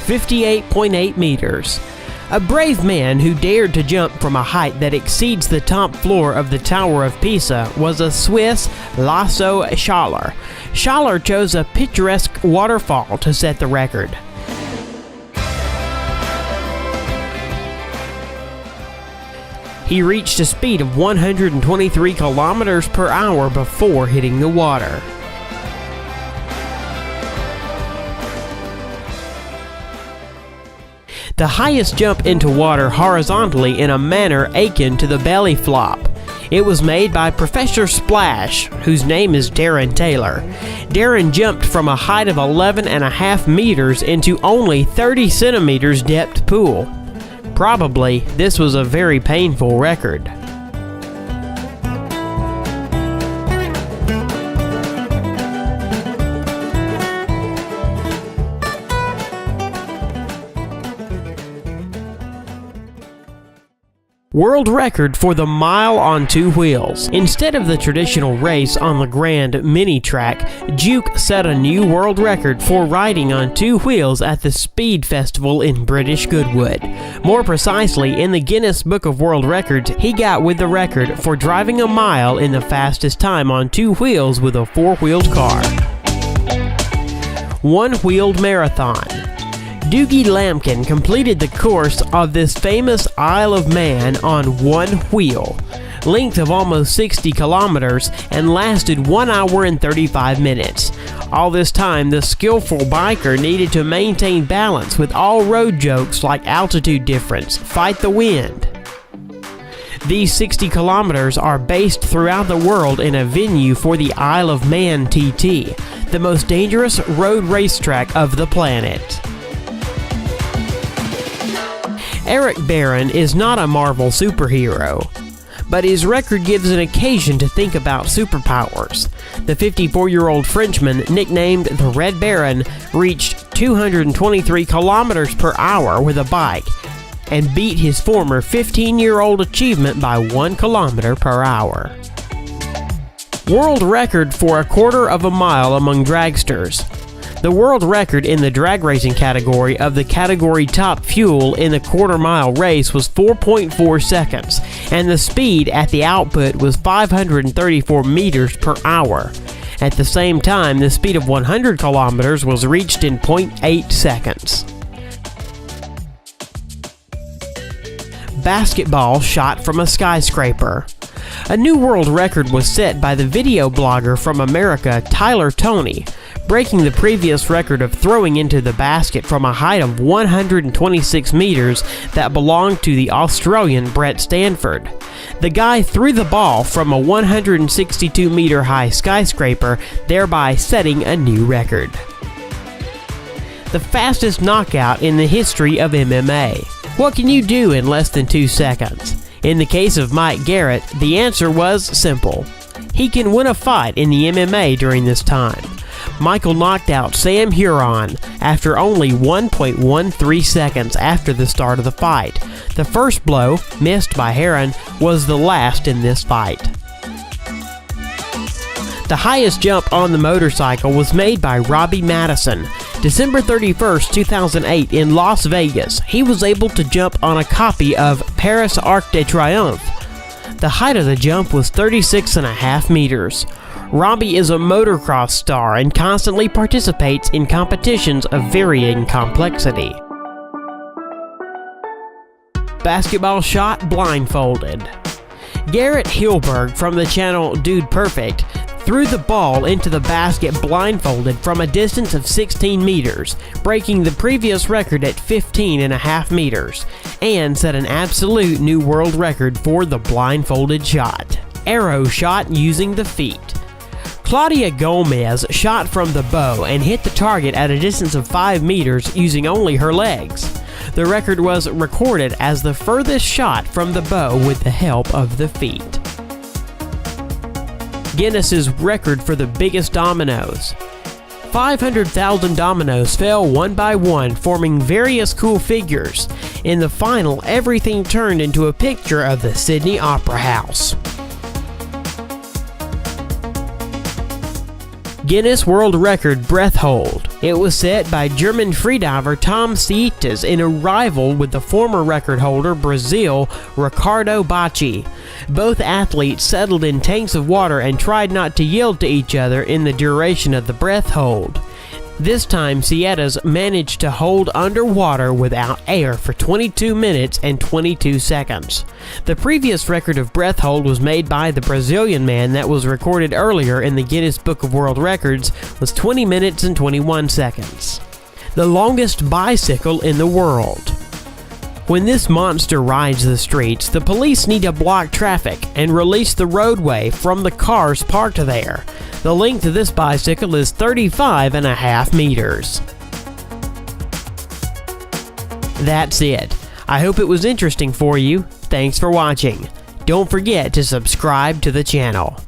58.8 meters. A brave man who dared to jump from a height that exceeds the top floor of the Tower of Pisa was a Swiss Lasso Schaller. Schaller chose a picturesque waterfall to set the record. He reached a speed of 123 kilometers per hour before hitting the water. The highest jump into water horizontally in a manner akin to the belly flop. It was made by Professor Splash, whose name is Darren Taylor. Darren jumped from a height of 11.5 meters into only 30 centimeters depth pool. Probably, this was a very painful record. World record for the mile on two wheels. Instead of the traditional race on the Grand Mini Track, Juke set a new world record for riding on two wheels at the Speed Festival in British Goodwood. More precisely, in the Guinness Book of World Records, he got with the record for driving a mile in the fastest time on two wheels with a four-wheeled car. One-wheeled marathon. Dougie Lampkin completed the course of this famous Isle of Man on one wheel, length of almost 60 kilometers, and lasted 1 hour and 35 minutes. All this time, the skillful biker needed to maintain balance with all road jokes like altitude difference, fight the wind. These 60 kilometers are based throughout the world in a venue for the Isle of Man TT, the most dangerous road racetrack of the planet. Eric Barron is not a Marvel superhero, but his record gives an occasion to think about superpowers. The 54-year-old Frenchman, nicknamed the Red Baron, reached 223 kilometers per hour with a bike and beat his former 15-year-old achievement by 1 kilometer per hour. World record for a quarter of a mile among dragsters. The world record in the drag racing category of the category Top Fuel in the quarter-mile race was 4.4 seconds, and the speed at the output was 534 meters per hour. At the same time, the speed of 100 kilometers was reached in 0.8 seconds. Basketball shot from a skyscraper. A new world record was set by the video blogger from America, Tyler Toney, breaking the previous record of throwing into the basket from a height of 126 meters that belonged to the Australian Brett Stanford. The guy threw the ball from a 162-meter high skyscraper, thereby setting a new record. The fastest knockout in the history of MMA. What can you do in less than 2 seconds? In the case of Mike Garrett, the answer was simple. He can win a fight in the MMA during this time. Michael knocked out Sam Huron after only 1.13 seconds after the start of the fight. The first blow, missed by Heron, was the last in this fight. The highest jump on the motorcycle was made by Robbie Madison. December 31st, 2008 in Las Vegas, he was able to jump on a copy of Paris Arc de Triomphe. The height of the jump was 36.5 meters. Robbie is a motocross star and constantly participates in competitions of varying complexity. Basketball shot blindfolded. Garrett Hilberg from the channel Dude Perfect threw the ball into the basket blindfolded from a distance of 16 meters, breaking the previous record at 15.5 meters, and set an absolute new world record for the blindfolded shot. Arrow shot using the feet. Claudia Gomez shot from the bow and hit the target at a distance of 5 meters using only her legs. The record was recorded as the furthest shot from the bow with the help of the feet. Guinness's record for the biggest dominoes. 500,000 dominoes fell one by one, forming various cool figures. In the final, everything turned into a picture of the Sydney Opera House. Guinness World Record breath hold. It was set by German freediver Tom Sietes in a rival with the former record holder Brazil Ricardo Bacci. Both athletes settled in tanks of water and tried not to yield to each other in the duration of the breath hold. This time, Sietes managed to hold underwater without air for 22 minutes and 22 seconds. The previous record of breath hold was made by the Brazilian man that was recorded earlier in the Guinness Book of World Records was 20 minutes and 21 seconds. The longest bicycle in the world. When this monster rides the streets, the police need to block traffic and release the roadway from the cars parked there. The length of this bicycle is 35.5 meters. That's it. I hope it was interesting for you. Thanks for watching. Don't forget to subscribe to the channel.